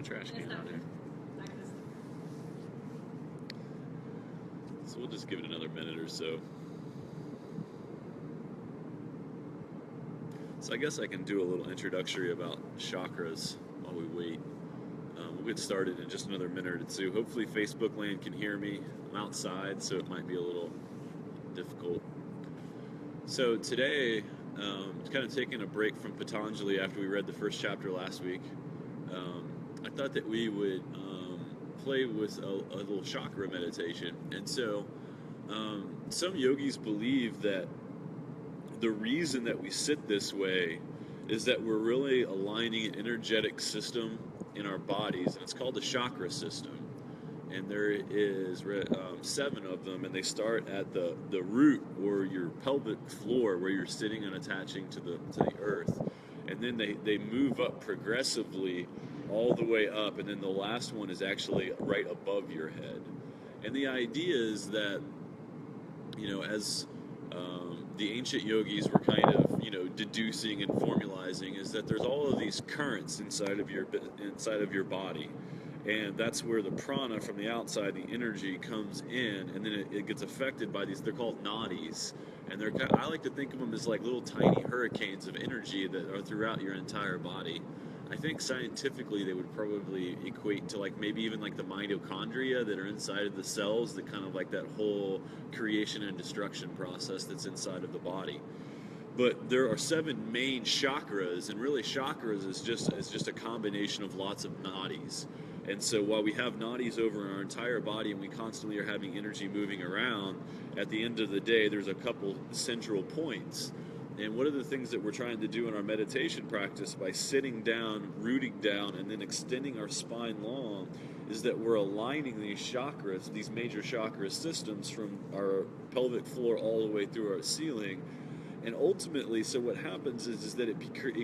trash can out here. So we'll just give it another minute or so. So I guess I can do a little introductory about chakras while we wait. We'll get started in just another minute or two. Hopefully Facebook land can hear me. I'm outside, so it might be a little difficult. So today, kind of taking a break from Patanjali after we read the first chapter last week, I thought that we would play with a little chakra meditation. And so some yogis believe that the reason that we sit this way is that we're really aligning an energetic system in our bodies, and it's called the chakra system. And there is 7 of them, and they start at the root, or your pelvic floor, where you're sitting and attaching to the earth. And then they move up progressively all the way up, and then the last one is actually right above your head. And the idea is that, as the ancient yogis were kind of, deducing and formalizing, is that there's all of these currents inside of your body. And that's where the prana from the outside, the energy, comes in, and then it gets affected by these. They're called nadis, and I like to think of them as like little tiny hurricanes of energy that are throughout your entire body. I think scientifically they would probably equate to like maybe even like the mitochondria that are inside of the cells, that kind of like that whole creation and destruction process that's inside of the body. But there are 7 main chakras, and really chakras is just a combination of lots of nadis. And so while we have nadis over our entire body and we constantly are having energy moving around, at the end of the day, there's a couple central points. And one of the things that we're trying to do in our meditation practice by sitting down, rooting down, and then extending our spine long is that we're aligning these chakras, these major chakra systems, from our pelvic floor all the way through our ceiling. And ultimately, so what happens is that it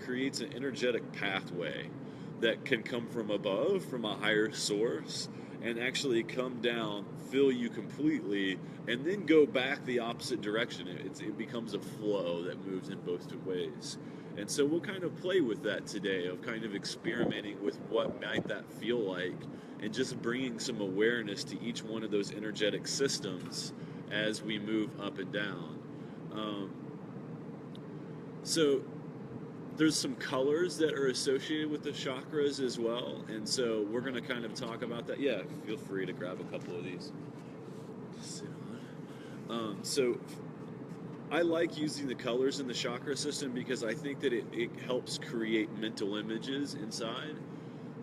creates an energetic pathway that can come from above, from a higher source, and actually come down, fill you completely, and then go back the opposite direction. It becomes a flow that moves in both ways. And so we'll kind of play with that today, of kind of experimenting with what might that feel like, and just bringing some awareness to each one of those energetic systems as we move up and down. So there's some colors that are associated with the chakras as well, and so we're going to kind of talk about that. Yeah, feel free to grab a couple of these. Sit on. So I like using the colors in the chakra system because I think that it helps create mental images inside.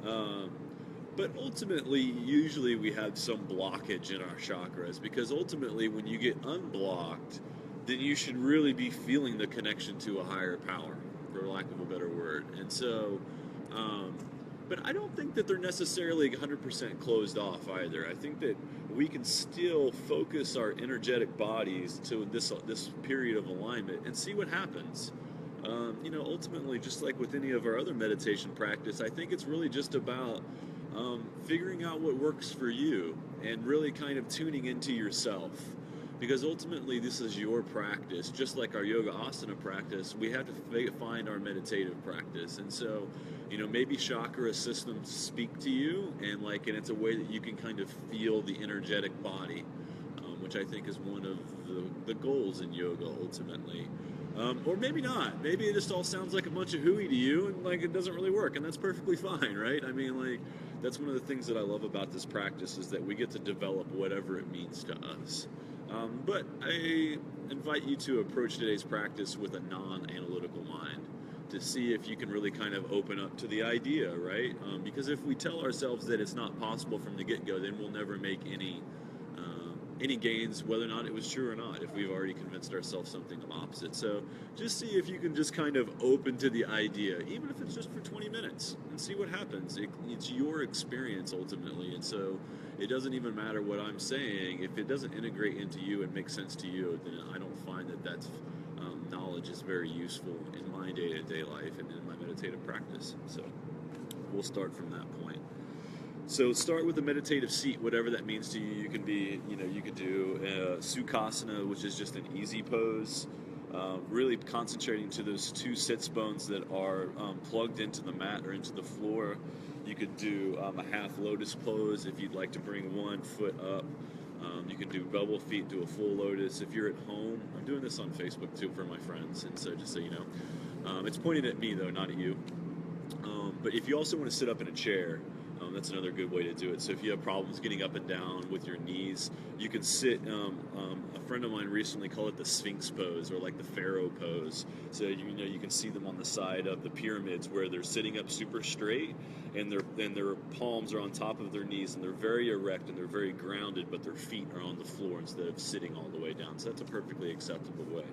But ultimately, usually we have some blockage in our chakras, because ultimately when you get unblocked, then you should really be feeling the connection to a higher power, for lack of a better word. And so, but I don't think that they're necessarily 100% closed off either. I think that we can still focus our energetic bodies to this period of alignment and see what happens. Ultimately, just like with any of our other meditation practice, I think it's really just about figuring out what works for you and really kind of tuning into yourself. Because ultimately, this is your practice. Just like our yoga asana practice, we have to find our meditative practice. And so, maybe chakra systems speak to you, and it's a way that you can kind of feel the energetic body, which I think is one of the goals in yoga ultimately. Or maybe not. Maybe it just all sounds like a bunch of hooey to you, and it doesn't really work, and that's perfectly fine, right? I mean, that's one of the things that I love about this practice, is that we get to develop whatever it means to us. But I invite you to approach today's practice with a non-analytical mind, to see if you can really kind of open up to the idea, right? Because if we tell ourselves that it's not possible from the get-go, then we'll never make any gains, whether or not it was true or not, if we've already convinced ourselves something opposite. So just see if you can just kind of open to the idea, even if it's just for 20 minutes, and see what happens. It's your experience ultimately, and so it doesn't even matter what I'm saying. If it doesn't integrate into you and make sense to you, then I don't find that knowledge is very useful in my day-to-day life and in my meditative practice. So we'll start from that point. So start with a meditative seat, whatever that means to you. You can you could do Sukhasana, which is just an easy pose, really concentrating to those 2 sits bones that are plugged into the mat or into the floor. You could do a half lotus pose if you'd like to bring one foot up. You can do double feet, do a full lotus. If you're at home, I'm doing this on Facebook too for my friends, and so just so you know, it's pointing at me though, not at you. But if you also want to sit up in a chair, that's another good way to do it. So if you have problems getting up and down with your knees, you can sit. A friend of mine recently called it the Sphinx pose or like the Pharaoh pose. So you can see them on the side of the pyramids where they're sitting up super straight, and their palms are on top of their knees, and they're very erect and they're very grounded, but their feet are on the floor instead of sitting all the way down. So that's a perfectly acceptable way.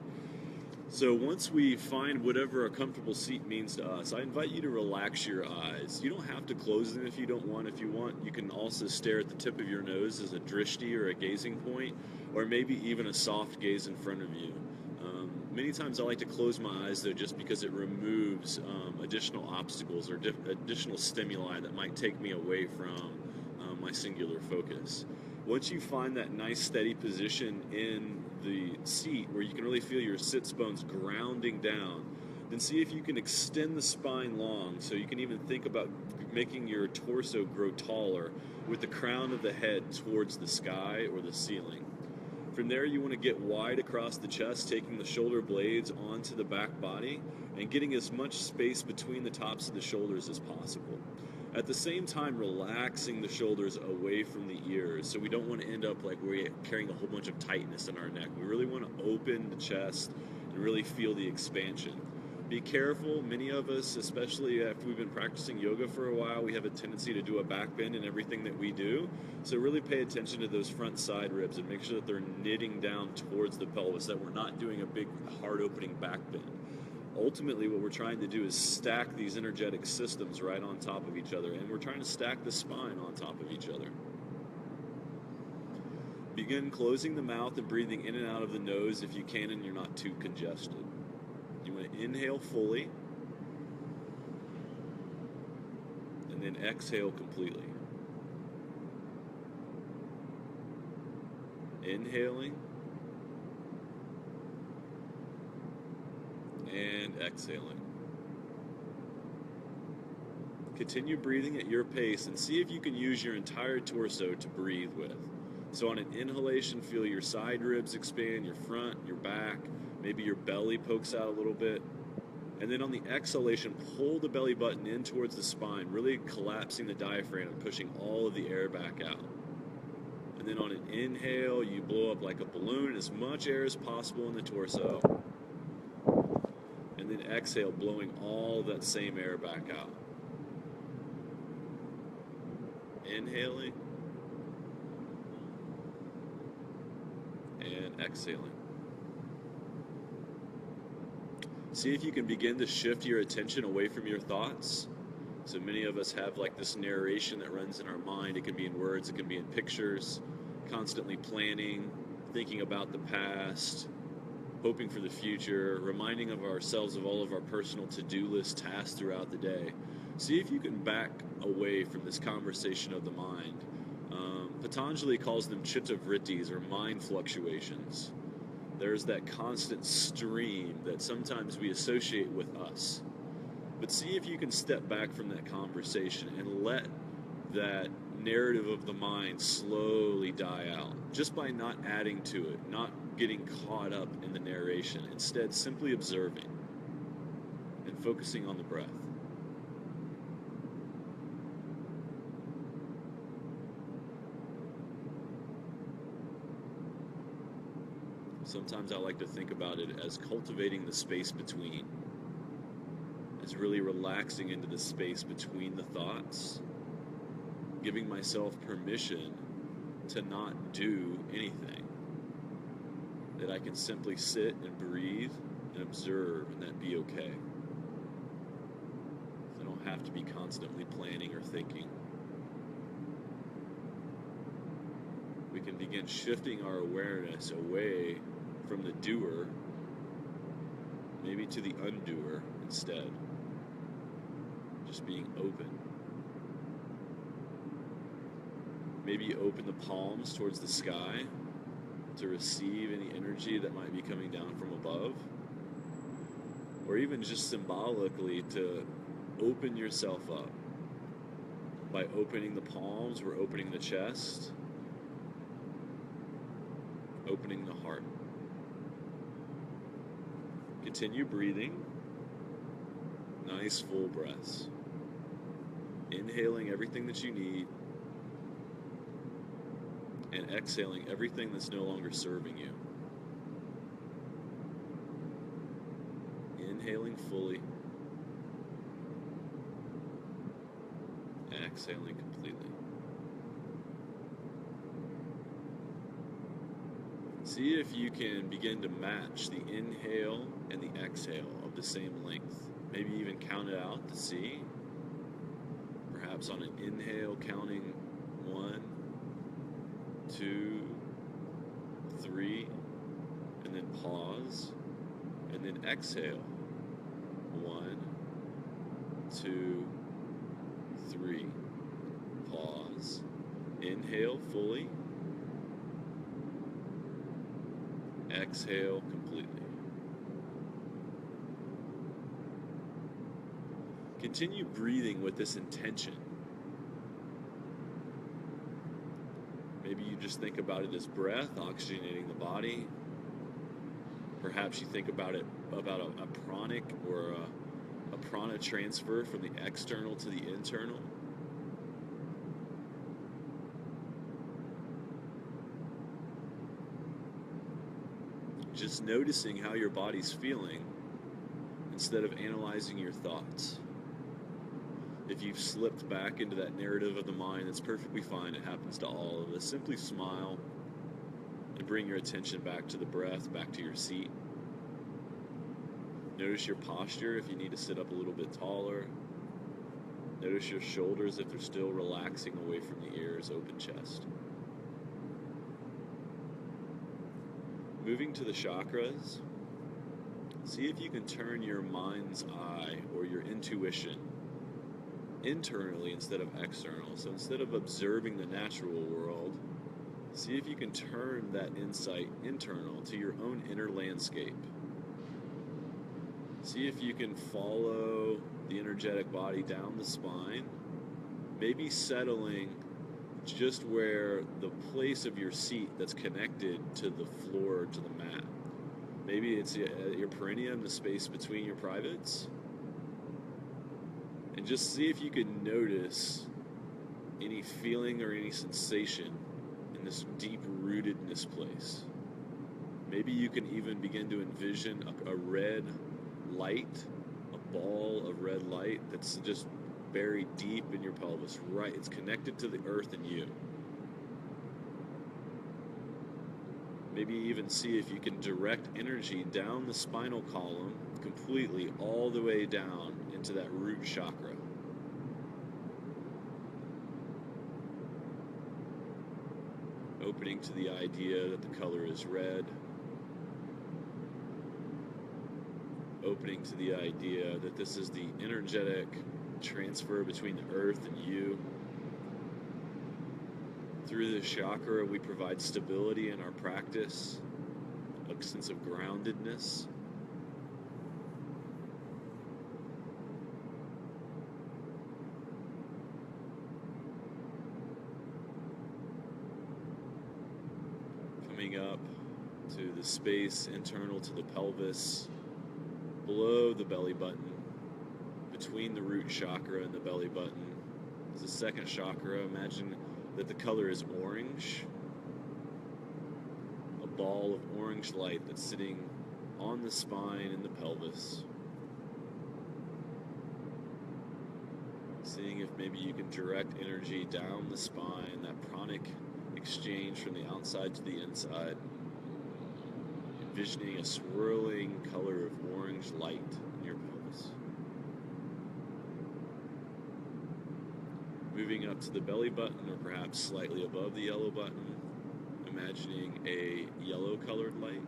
So once we find whatever a comfortable seat means to us, I invite you to relax your eyes. You don't have to close them if you don't want. If you want, you can also stare at the tip of your nose as a drishti or a gazing point, or maybe even a soft gaze in front of you. Many times I like to close my eyes though, just because it removes additional obstacles or additional stimuli that might take me away from my singular focus. Once you find that nice steady position in the seat where you can really feel your sits bones grounding down, then see if you can extend the spine long, so you can even think about making your torso grow taller with the crown of the head towards the sky or the ceiling. From there, you want to get wide across the chest, taking the shoulder blades onto the back body and getting as much space between the tops of the shoulders as possible. At the same time, relaxing the shoulders away from the ears, so we don't want to end up like we're carrying a whole bunch of tightness in our neck. We really want to open the chest and really feel the expansion. Be careful. Many of us, especially if we've been practicing yoga for a while, we have a tendency to do a back bend in everything that we do. So really pay attention to those front side ribs and make sure that they're knitting down towards the pelvis, that we're not doing a big hard opening back bend. Ultimately, what we're trying to do is stack these energetic systems right on top of each other, and we're trying to stack the spine on top of each other. Begin closing the mouth and breathing in and out of the nose if you can and you're not too congested. You want to inhale fully, and then exhale completely. Inhaling, and exhaling. Continue breathing at your pace and see if you can use your entire torso to breathe with. So on an inhalation, feel your side ribs expand, your front, your back, maybe your belly pokes out a little bit. And then on the exhalation, pull the belly button in towards the spine, really collapsing the diaphragm and pushing all of the air back out. And then on an inhale, you blow up like a balloon, as much air as possible in the torso. And then exhale, blowing all of that same air back out. Inhaling and exhaling. See if you can begin to shift your attention away from your thoughts. So many of us have like this narration that runs in our mind. It can be in words, it can be in pictures, constantly planning, thinking about the past, hoping for the future, reminding of ourselves of all of our personal to-do list tasks throughout the day. See if you can back away from this conversation of the mind. Patanjali calls them chitta vrittis, or mind fluctuations. There's that constant stream that sometimes we associate with us. But see if you can step back from that conversation and let that narrative of the mind slowly die out, just by not adding to it, not getting caught up in the narration, instead simply observing and focusing on the breath. Sometimes I like to think about it as cultivating the space between. It's really relaxing into the space between the thoughts, giving myself permission to not do anything. That I can simply sit and breathe and observe, and that be okay. I don't have to be constantly planning or thinking. We can begin shifting our awareness away from the doer, maybe to the undoer instead. Just being open. Maybe open the palms towards the sky to receive any energy that might be coming down from above. Or even just symbolically to open yourself up. By opening the palms, we're opening the chest, opening the heart. Continue breathing. Nice full breaths. Inhaling everything that you need and exhaling everything that's no longer serving you. Inhaling fully. Exhaling completely. See if you can begin to match the inhale and the exhale of the same length. Maybe even count it out to see. Perhaps on an inhale, counting 1, 2, 3, and then pause, and then exhale. 1, 2, 3. Pause. Inhale fully. Exhale completely. Continue breathing with this intention. Maybe you just think about it as breath, oxygenating the body. Perhaps you think about it about a pranic or a prana transfer from the external to the internal. Just noticing how your body's feeling instead of analyzing your thoughts. If you've slipped back into that narrative of the mind, that's perfectly fine. It happens to all of us. Simply smile and bring your attention back to the breath, back to your seat. Notice your posture if you need to sit up a little bit taller. Notice your shoulders if they're still relaxing away from the ears, open chest. Moving to the chakras, see if you can turn your mind's eye or your intuition internally instead of external. So instead of observing the natural world, see if you can turn that insight internal to your own inner landscape. See if you can follow the energetic body down the spine, maybe settling just where the place of your seat that's connected to the floor, to the mat. Maybe it's your perineum, the space between your privates. And just see if you can notice any feeling or any sensation in this deep-rootedness place. Maybe you can even begin to envision a red light, a ball of red light that's just buried deep in your pelvis, right? It's connected to the earth and you. Maybe even see if you can direct energy down the spinal column completely, all the way down into that root chakra. Opening to the idea that the color is red. Opening to the idea that this is the energetic transfer between the earth and you. Through this chakra, we provide stability in our practice, a sense of groundedness. Coming up to the space internal to the pelvis, below the belly button, between the root chakra and the belly button. There's a second chakra. Imagine that the color is orange. A ball of orange light that's sitting on the spine and the pelvis. Seeing if maybe you can direct energy down the spine, that pranic exchange from the outside to the inside. Envisioning a swirling color of orange light in your pelvis. Moving up to the belly button, or perhaps slightly above the yellow button, imagining a yellow colored light.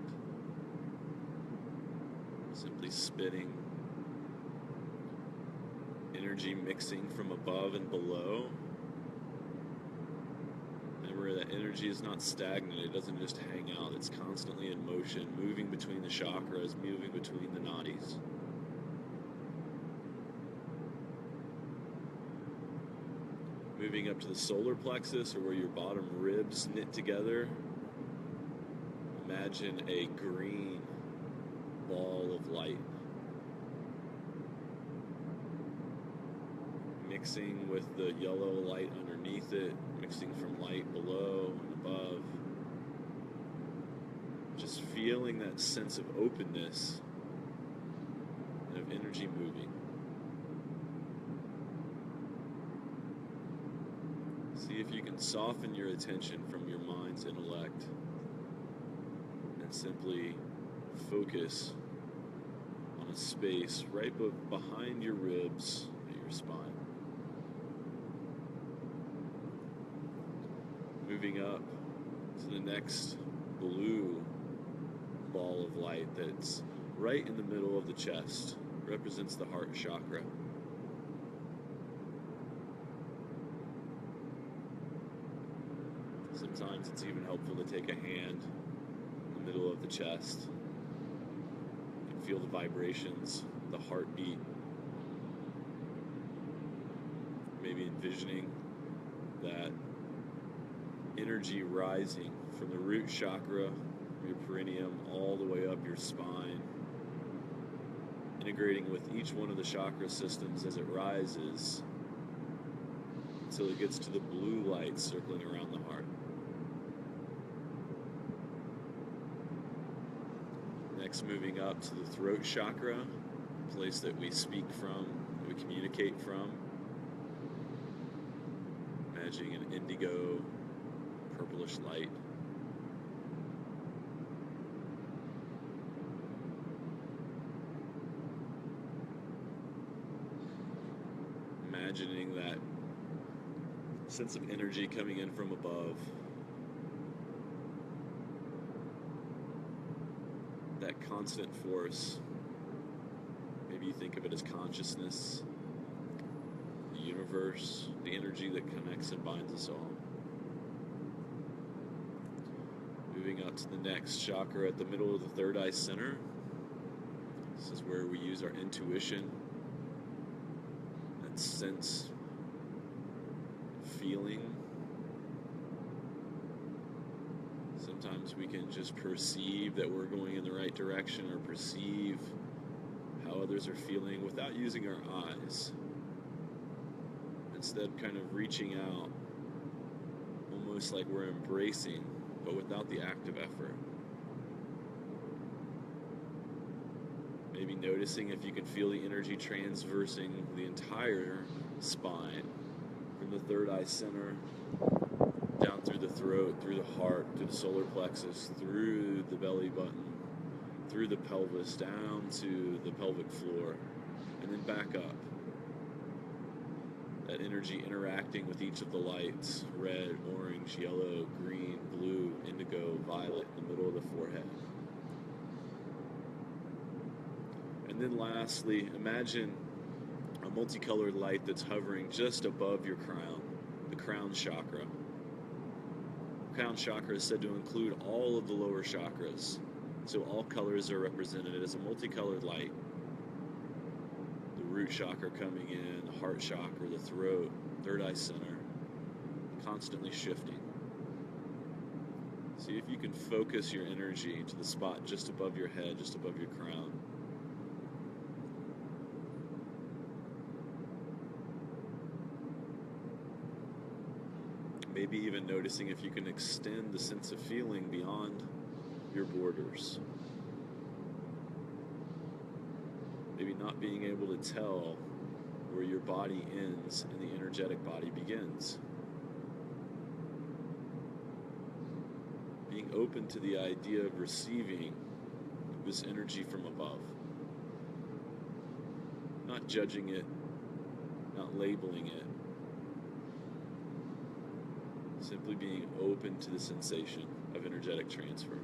Simply spinning. Energy mixing from above and below. And where that energy is not stagnant, it doesn't just hang out, it's constantly in motion, moving between the chakras, moving between the nadis. Moving up to the solar plexus, or where your bottom ribs knit together. Imagine a green ball of light mixing with the yellow light underneath it, mixing from light below and above. Just feeling that sense of openness and of energy moving. See if you can soften your attention from your mind's intellect and simply focus on a space right behind your ribs at your spine. Moving up to the next blue ball of light that's right in the middle of the chest, represents the heart chakra. Sometimes it's even helpful to take a hand in the middle of the chest and feel the vibrations, the heartbeat. Maybe envisioning that energy rising from the root chakra, from your perineum, all the way up your spine, integrating with each one of the chakra systems as it rises until it gets to the blue light circling around the heart. Next, moving up to the throat chakra, the place that we speak from, that we communicate from. Imagining an indigo, purplish light. Imagining that sense of energy coming in from above. That constant force. Maybe you think of it as consciousness, the universe, the energy that connects and binds us all. Moving up to the next chakra at the middle of the third eye center. This is where we use our intuition, that sense, feeling. Sometimes we can just perceive that we're going in the right direction, or perceive how others are feeling without using our eyes. Instead, kind of reaching out, almost like we're embracing, but without the active effort. Maybe noticing if you can feel the energy transversing the entire spine, from the third eye center, down through the throat, through the heart, through the solar plexus, through the belly button, through the pelvis, down to the pelvic floor, and then back up. That energy interacting with each of the lights, red, orange, yellow, green, blue, indigo, violet, in the middle of the forehead. And then lastly, imagine a multicolored light that's hovering just above your crown, the crown chakra. The crown chakra is said to include all of the lower chakras, so all colors are represented as a multicolored light. The root chakra coming in, the heart chakra, the throat, third eye center, constantly shifting. See if you can focus your energy to the spot just above your head, just above your crown. Maybe even noticing if you can extend the sense of feeling beyond your borders. Maybe not being able to tell where your body ends and the energetic body begins. Being open to the idea of receiving this energy from above. Not judging it, not labeling it. Simply being open to the sensation of energetic transfer.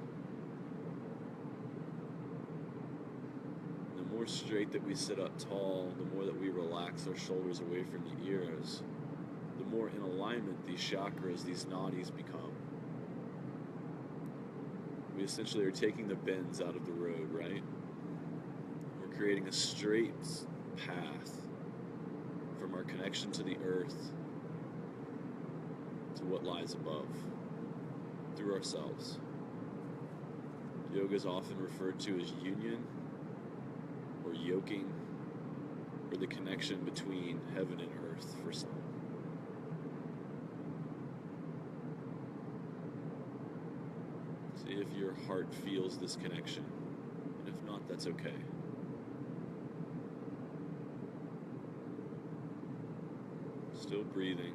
The more straight that we sit up tall, the more that we relax our shoulders away from the ears, the more in alignment these chakras, these nadis become. We essentially are taking the bends out of the road, right? We're creating a straight path from our connection to the earth to what lies above through ourselves. Yoga is often referred to as union or yoking, or the connection between heaven and earth for some. See if your heart feels this connection, and if not, that's okay. Still breathing.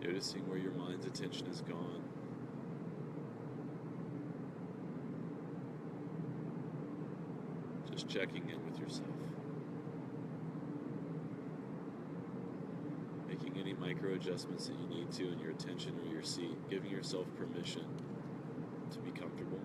Noticing where your mind's attention is gone. Just checking in with yourself. Making any micro adjustments that you need to in your attention or your seat. Giving yourself permission to be comfortable.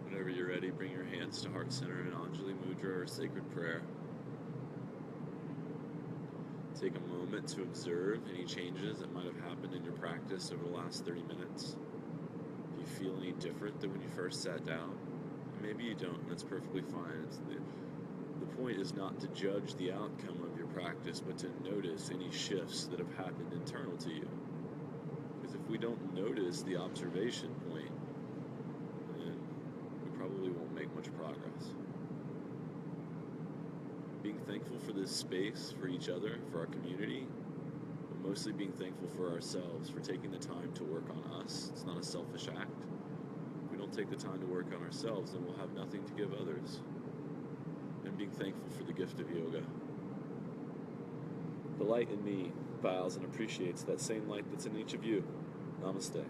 Whenever you're ready, bring your hands to Heart Center in Anjali Mudra or Sacred Prayer. Take a moment to observe any changes that might have happened in your practice over the last 30 minutes. Do you feel any different than when you first sat down? Maybe you don't, and that's perfectly fine. The point is not to judge the outcome of your practice, but to notice any shifts that have happened internal to you. Because if we don't notice the observation point, then we probably won't make much progress. Being thankful for this space, for each other, for our community, but mostly being thankful for ourselves, for taking the time to work on us. It's not a selfish act. If we don't take the time to work on ourselves, then we'll have nothing to give others. And being thankful for the gift of yoga. The light in me bows and appreciates that same light that's in each of you. Namaste.